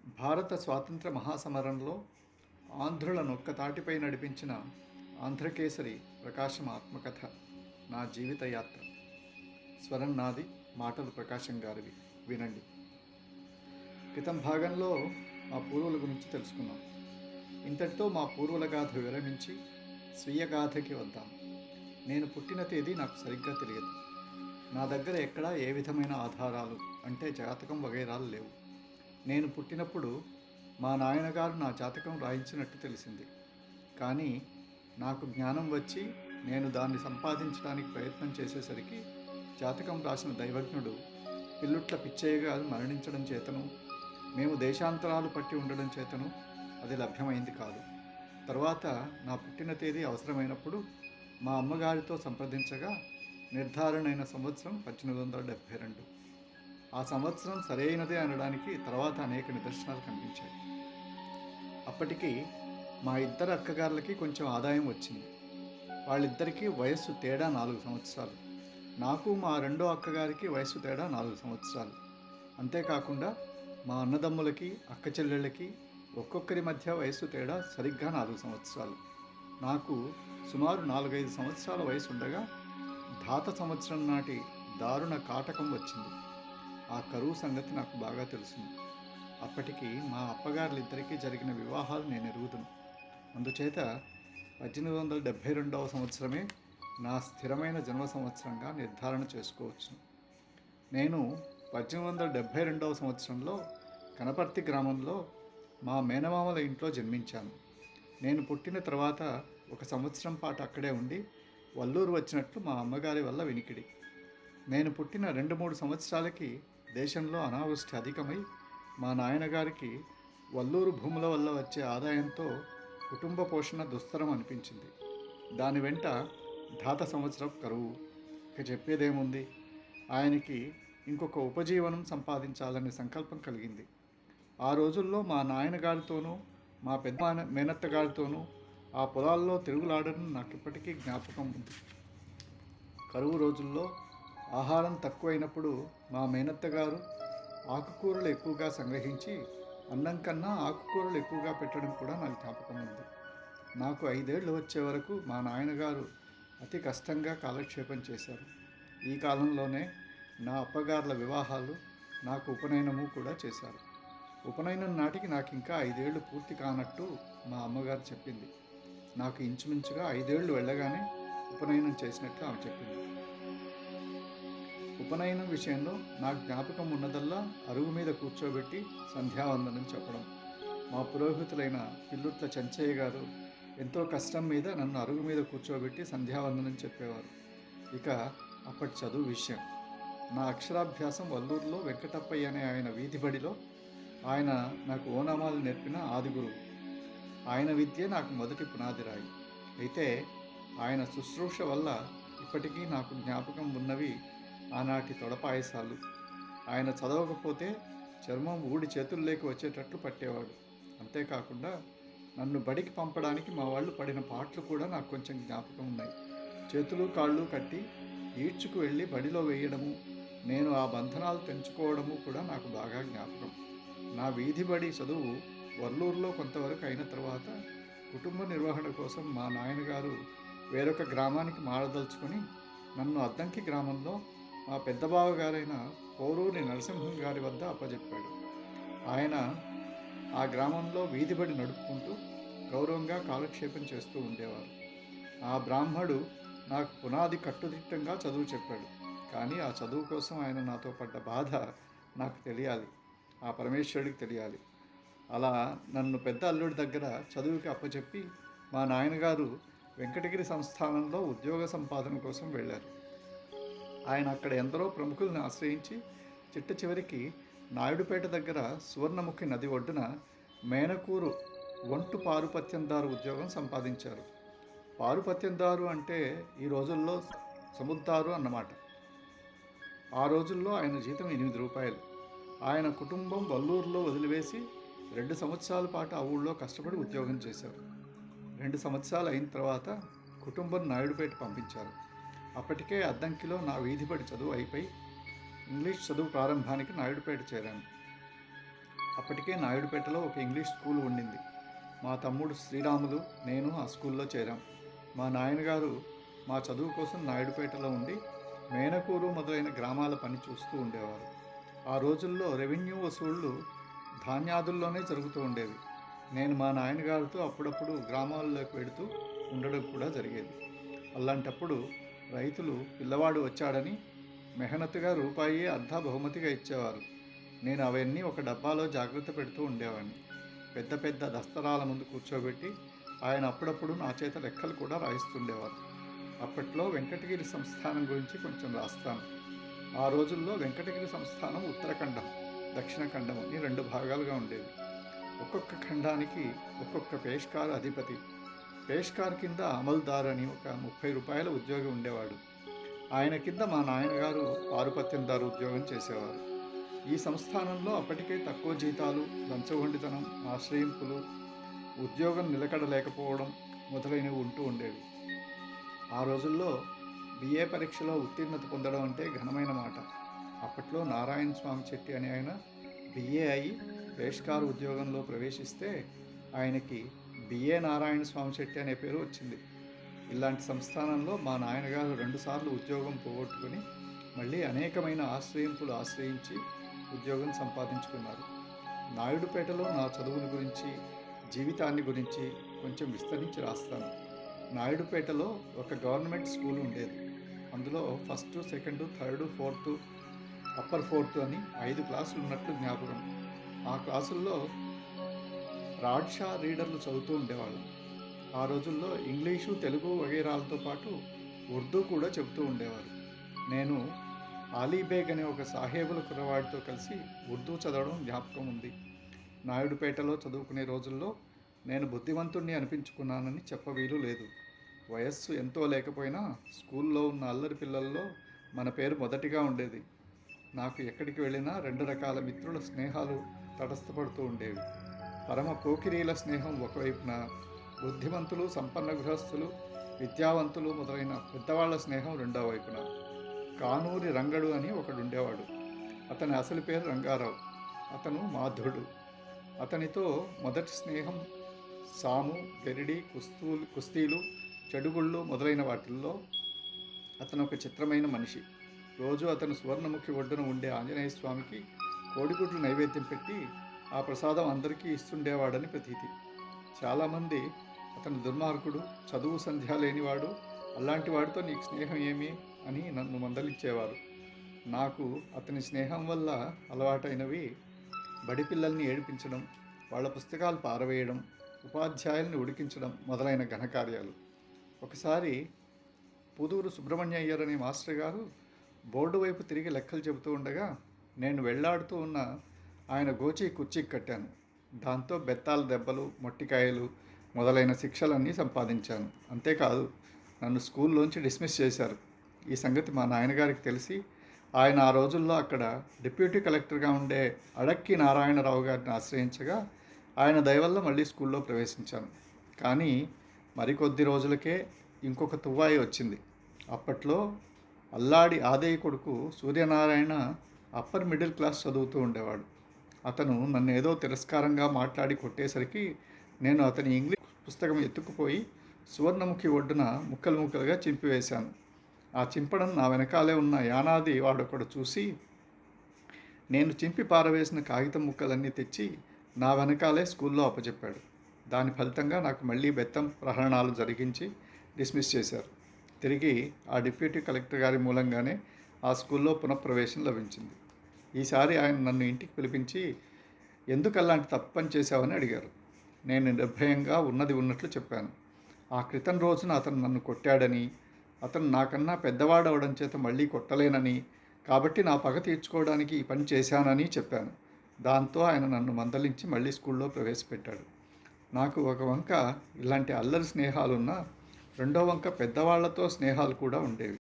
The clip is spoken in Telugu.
భారత స్వాతంత్ర మహాసమరంలో ఆంధ్రులను ఒక్కతాటిపై నడిపించిన ఆంధ్రకేసరి ప్రకాశం ఆత్మకథ నా జీవిత యాత్ర. స్వరం నాది, మాటలు ప్రకాశం గారివి. వినండి. క్రితం భాగంలో మా పూర్వుల గురించి తెలుసుకున్నాం. ఇంతటితో మా పూర్వుల గాథ విరమించి స్వీయ గాథకి వద్దాం. నేను పుట్టిన తేదీ నాకు సరిగ్గా తెలియదు. నా దగ్గర ఎక్కడా ఏ విధమైన ఆధారాలు అంటే జాతకం వగైరాలు లేవు. నేను పుట్టినప్పుడు మా నాయనగారు నా జాతకం రాయించినట్టు తెలిసింది. కానీ నాకు జ్ఞానం వచ్చి నేను దాన్ని సంపాదించడానికి ప్రయత్నం చేసేసరికి జాతకం రాసిన దైవజ్ఞుడు పిల్లుట్ల పిచ్చయ్య గారు మరణించడం చేతను, మేము దేశాంతరాలు పట్టి ఉండడం చేతను అది లభ్యమైంది కాదు. తర్వాత నా పుట్టిన తేదీ అవసరమైనప్పుడు మా అమ్మగారితో సంప్రదించగా నిర్ధారణైన సంవత్సరం 1872. ఆ సంవత్సరం సరైనదే అనడానికి తర్వాత అనేక నిదర్శనాలు కనిపించాయి. అప్పటికి మా ఇద్దరు అక్కగారులకి కొంచెం ఆదాయం వచ్చింది. వాళ్ళిద్దరికీ వయస్సు తేడా 4 సంవత్సరాలు. నాకు మా రెండో అక్కగారికి వయస్సు తేడా 4 సంవత్సరాలు. అంతేకాకుండా మా అన్నదమ్ములకి అక్క చెల్లెళ్ళకి ఒక్కొక్కరి మధ్య వయస్సు తేడా సరిగ్గా 4 సంవత్సరాలు. నాకు సుమారు 4-5 సంవత్సరాల వయసు ఉండగా ధాత సంవత్సరం నాటి దారుణ కాటకం వచ్చింది. ఆ కరువు సంగతి నాకు బాగా తెలుసు. అప్పటికి మా అప్పగారులిద్దరికీ జరిగిన వివాహాలు నేను ఎరుగుదును. అందుచేత 1872వ సంవత్సరమే నా స్థిరమైన జన్మ సంవత్సరంగా నిర్ధారణ చేసుకోవచ్చు. నేను 1872వ సంవత్సరంలో కనపర్తి గ్రామంలో మా మేనమామల ఇంట్లో జన్మించాను. నేను పుట్టిన తర్వాత 1 సంవత్సరం పాటు అక్కడే ఉండి వల్లూరు వచ్చినట్లు మా అమ్మగారి వల్ల వినికిడి. నేను పుట్టిన 2-3 సంవత్సరాలకి దేశంలో అనావృష్టి అధికమై మా నాయనగారికి వల్లూరు భూముల వల్ల వచ్చే ఆదాయంతో కుటుంబ పోషణ దుస్తరం అనిపించింది. దాని వెంట ధాత సంవత్సరం కరువు. ఇక చెప్పేదేముంది, ఆయనకి ఇంకొక ఉపజీవనం సంపాదించాలనే సంకల్పం కలిగింది. ఆ రోజుల్లో మా నాయనగారితోనూ మా పెద్ద మేనత్తగారితోనూ ఆ పొలాల్లో తిరుగులాడడం నాకు ఇప్పటికీ జ్ఞాపకం ఉంది. కరువు రోజుల్లో ఆహారం తక్కువైనప్పుడు మా మేనత్తగారు ఆకుకూరలు ఎక్కువగా సంగ్రహించి అన్నం కన్నా ఆకుకూరలు ఎక్కువగా పెట్టడం కూడా నాకు జ్ఞాపకం ఉంది. నాకు 5 ఏళ్ళు వచ్చే వరకు మా నాయనగారు అతి కష్టంగా కాలక్షేపం చేశారు. ఈ కాలంలోనే నా అప్పగారుల వివాహాలు, నాకు ఉపనయనము కూడా చేశారు. ఉపనయనం నాటికి నాకు ఇంకా 5 ఏళ్ళు పూర్తి కానట్టు మా అమ్మగారు చెప్పింది. నాకు ఇంచుమించుగా 5 ఏళ్ళు వెళ్ళగానే ఉపనయనం చేసినట్లు ఆమె చెప్పింది. ఉపనయనం విషయంలో నాకు జ్ఞాపకం ఉన్నదల్లా అరుగు మీద కూర్చోబెట్టి సంధ్యావందనం చెప్పడం. మా పురోహితులైన పిల్లుట్ల చెంచయ్య గారు ఎంతో కష్టం మీద నన్ను అరుగు మీద కూర్చోబెట్టి సంధ్యావందనం చెప్పేవారు. ఇక అప్పటి చదువు విషయం, నా అక్షరాభ్యాసం వల్లూరులో వెంకటప్పయ్య అనే ఆయన వీధి బడిలో ఆయన నాకు ఓనామాలు నేర్పిన ఆది గురువు. ఆయన విద్య నాకు మొదటి పునాది రాయి. అయితే ఆయన శుశ్రూష వల్ల ఇప్పటికీ నాకు జ్ఞాపకం ఉన్నవి ఆనాటి తొడపాయసాలు. ఆయన చదవకపోతే చర్మం ఊడి చేతుల్లోకి వచ్చేటట్లు పట్టేవాడు. అంతేకాకుండా నన్ను బడికి పంపడానికి మా వాళ్ళు పడిన పాటలు కూడా నాకు కొంచెం జ్ఞాపకం ఉన్నాయి. చేతులు కాళ్ళు కట్టి ఈడ్చుకు వెళ్ళి బడిలో వేయడము, నేను ఆ బంధనాలు తెంచుకోవడము కూడా నాకు బాగా జ్ఞాపకం. నా వీధి బడి చదువు వల్లూరులో కొంతవరకు అయిన తర్వాత కుటుంబ నిర్వహణ కోసం మా నాయనగారు వేరొక గ్రామానికి మారదలుచుకొని నన్ను అద్దంకి గ్రామంలో మా పెద్ద బావగారైన పోరూరి నరసింహం గారి వద్ద అప్పజెప్పాడు. ఆయన ఆ గ్రామంలో వీధిబడి నడుపుకుంటూ గౌరవంగా కాలక్షేపం చేస్తూ ఉండేవారు. ఆ బ్రాహ్మడు నాకు పునాది కట్టుదిట్టంగా చదువు చెప్పాడు. కానీ ఆ చదువు కోసం ఆయన నాతో పడ్డ బాధ నాకు తెలియాలి, ఆ పరమేశ్వరుడికి తెలియాలి. అలా నన్ను పెద్ద అల్లుడి దగ్గర చదువుకి అప్పచెప్పి మా నాయనగారు వెంకటగిరి సంస్థానంలో ఉద్యోగ సంపాదన కోసం వెళ్ళారు. ఆయన అక్కడ ఎందరో ప్రముఖులను ఆశ్రయించి చిట్ట చివరికి నాయుడుపేట దగ్గర సువర్ణముఖి నది ఒడ్డున మేనకూరు ఒంటు పారుపత్యందారు ఉద్యోగం సంపాదించారు. పారుపత్యందారు అంటే ఈ రోజుల్లో సముద్దారు అన్నమాట. ఆ రోజుల్లో ఆయన జీతం 8 రూపాయలు. ఆయన కుటుంబం వల్లూరులో వదిలివేసి 2 సంవత్సరాల పాటు ఆ ఊళ్ళో కష్టపడి ఉద్యోగం చేశారు. 2 సంవత్సరాలు అయిన తర్వాత కుటుంబం నాయుడుపేట పంపించారు. అప్పటికే అద్దంకిలో నా వీధిబడి చదువు అయిపోయి ఇంగ్లీష్ చదువు ప్రారంభానికి నాయుడుపేట చేరాను. అప్పటికే నాయుడుపేటలో ఒక ఇంగ్లీష్ స్కూల్ ఉండింది. మా తమ్ముడు శ్రీరాములు, నేను ఆ స్కూల్లో చేరాం. మా నాయనగారు మా చదువు కోసం నాయుడుపేటలో ఉండి మేనకూరు మొదలైన గ్రామాల పని చూస్తూ ఉండేవారు. ఆ రోజుల్లో రెవెన్యూ వసూళ్లు ధాన్యాదుల్లోనే జరుగుతూ ఉండేవి. నేను మా నాయనగారితో అప్పుడప్పుడు గ్రామాల్లోకి వెడుతూ ఉండడం కూడా జరిగేది. అలాంటప్పుడు రైతులు పిల్లవాడు వచ్చాడని మెహనతుగా రూపాయి అర్ధ బహుమతిగా ఇచ్చేవారు. నేను అవన్నీ ఒక డబ్బాలో జాగ్రత్త పెడుతూ ఉండేవాడిని. పెద్ద పెద్ద దస్తరాల ముందు కూర్చోబెట్టి ఆయన అప్పుడప్పుడు నా చేత లెక్కలు కూడా రాయిస్తుండేవారు. అప్పట్లో వెంకటగిరి సంస్థానం గురించి కొంచెం రాస్తాను. ఆ రోజుల్లో వెంకటగిరి సంస్థానం ఉత్తరఖండం, దక్షిణ ఖండం అని 2 భాగాలుగా ఉండేవి. ఒక్కొక్క ఖండానికి ఒక్కొక్క పేష్కార్ అధిపతి. పేష్కార్ కింద అమల్దార్ అని ఒక 30 రూపాయల ఉద్యోగి ఉండేవాడు. ఆయన కింద మా నాయనగారు పారుపత్యందారు ఉద్యోగం చేసేవారు. ఈ సంస్థానంలో అప్పటికే తక్కువ జీతాలు, లంచగొండితనం, ఆశ్రయింపులు, ఉద్యోగం నిలకడలేకపోవడం మొదలైనవి ఉంటూ ఉండేవి. ఆ రోజుల్లో బిఏ పరీక్షలో ఉత్తీర్ణత పొందడం అంటే ఘనమైన మాట. అప్పట్లో నారాయణ స్వామి చెట్టి అనే ఆయన బిఏ అయి పేష్కారు ఉద్యోగంలో ప్రవేశిస్తే ఆయనకి బిఏ నారాయణ స్వామి చెట్టి అనే పేరు వచ్చింది. ఇలాంటి సంస్థానంలో మా నాయనగారు 2 సార్లు ఉద్యోగం పోగొట్టుకుని మళ్ళీ అనేకమైన ఆశ్రయింపులు ఆశ్రయించి ఉద్యోగం సంపాదించుకున్నారు. నాయుడుపేటలో నా చదువుని గురించి, జీవితాన్ని గురించి కొంచెం విస్తరించి రాస్తాను. నాయుడుపేటలో ఒక గవర్నమెంట్ స్కూల్ ఉండేది. అందులో 1st, 2nd, 3rd, 4th, upper 4th అని 5 క్లాసులు ఉన్నట్లు జ్ఞాపకం. ఆ క్లాసుల్లో రాడ్షా రీడర్లు చదువుతూ ఉండేవాళ్ళం. ఆ రోజుల్లో ఇంగ్లీషు, తెలుగు వగైరాలతో పాటు ఉర్దూ కూడా చెబుతూ ఉండేవారు. నేను ఆలీబేగ్ అనే ఒక సాహేబుల కుర్రవాడితో కలిసి ఉర్దూ చదవడం జ్ఞాపకం ఉంది. నాయుడుపేటలో చదువుకునే రోజుల్లో నేను బుద్ధిమంతుణ్ణి అనిపించుకున్నానని చెప్పవీలు లేదు. వయస్సు ఎంతో లేకపోయినా స్కూల్లో ఉన్న అల్లరి పిల్లల్లో మన పేరు మొదటిగా ఉండేది. నాకు ఎక్కడికి వెళ్ళినా 2 రకాల మిత్రుల స్నేహాలు తటస్థపడుతూ ఉండేవి. పరమ పోకిరీల స్నేహం ఒకవైపున, బుద్ధిమంతులు, సంపన్న గృహస్థులు, విద్యావంతులు మొదలైన పెద్దవాళ్ల స్నేహం రెండో వైపున. కానూరి రంగడు అని ఒకడుండేవాడు. అతని అసలు పేరు రంగారావు. అతను మాధుడు. అతనితో మొదటి స్నేహం సాము, గెరిడి, కుస్తీలు, చెడుగుళ్ళు మొదలైన వాటిల్లో అతను ఒక చిత్రమైన మనిషి. రోజు అతను సువర్ణముఖి ఒడ్డున ఉండే ఆంజనేయ స్వామికి కోడిగుడ్లు నైవేద్యం పెట్టి ఆ ప్రసాదం అందరికీ ఇస్తుండేవాడని ప్రతీతి. చాలామంది అతను దుర్మార్గుడు, చదువు సంధ్య లేనివాడు, అలాంటి వాడితో నీకు స్నేహం ఏమి అని నన్ను మందలించేవారు. నాకు అతని స్నేహం వల్ల అలవాటైనవి బడి పిల్లల్ని ఏడిపించడం, వాళ్ళ పుస్తకాలు పారవేయడం, ఉపాధ్యాయుల్ని ఉడికించడం మొదలైన ఘనకార్యాలు. ఒకసారి పుదూరు సుబ్రహ్మణ్యయ్యర్ అనే మాస్టర్ గారు బోర్డు వైపు తిరిగి లెక్కలు చెబుతూ ఉండగా నేను వెళ్లాడుతూ ఉన్న ఆయన గోచి కుర్చీకి కట్టాను. దాంతో బెత్తాల దెబ్బలు, మొట్టికాయలు మొదలైన శిక్షలన్నీ సంపాదించాను. అంతేకాదు, నన్ను స్కూల్లోంచి డిస్మిస్ చేశారు. ఈ సంగతి మా నాయనగారికి తెలిసి ఆయన ఆ రోజుల్లో అక్కడ డిప్యూటీ కలెక్టర్గా ఉండే అడక్కి నారాయణరావు గారిని ఆశ్రయించగా ఆయన దయవల్ల మళ్ళీ స్కూల్లో ప్రవేశించాను. కానీ మరికొద్ది రోజులకే ఇంకొక తువ్వాయి వచ్చింది. అప్పట్లో అల్లాడి ఆదేయ కొడుకు సూర్యనారాయణ అప్పర్ మిడిల్ క్లాస్ చదువుతూ ఉండేవాడు. అతను నన్ను ఏదో తిరస్కారంగా మాట్లాడి కొట్టేసరికి నేను అతని ఇంగ్లీష్ పుస్తకం ఎత్తుకుపోయి సువర్ణముఖి ఒడ్డున ముక్కలు ముక్కలుగా చింపివేశాను. ఆ చింపడం నా వెనకాలే ఉన్న యానాది వాడొకడు చూసి నేను చింపి పారవేసిన కాగితం ముక్కలన్నీ తెచ్చి నా వెనకాలే స్కూల్లో అప్పచెప్పాడు. దాని ఫలితంగా నాకు మళ్ళీ బెత్తం ప్రహరణాలు జరిగించి డిస్మిస్ చేశారు. తిరిగి ఆ డిప్యూటీ కలెక్టర్ గారి మూలంగానే ఆ స్కూల్లో పునఃప్రవేశం లభించింది. ఈసారి ఆయన నన్ను ఇంటికి పిలిపించి ఎందుకు అలాంటి తప్పు పని చేశావని అడిగారు. నేను నిర్భయంగా ఉన్నది ఉన్నట్లు చెప్పాను. ఆ క్రితం రోజున అతను నన్ను కొట్టాడని, అతను నాకన్నా పెద్దవాడవడం చేత మళ్ళీ కొట్టలేనని, కాబట్టి నా పగ తీర్చుకోవడానికి ఈ పని చేశానని చెప్పాను. దాంతో ఆయన నన్ను మందలించి మళ్ళీ స్కూల్లో ప్రవేశపెట్టాడు. నాకు ఒక వంక ఇలాంటి అల్లరి స్నేహాలున్నా రెండో వంక పెద్దవాళ్లతో స్నేహాలు కూడా ఉండేవి.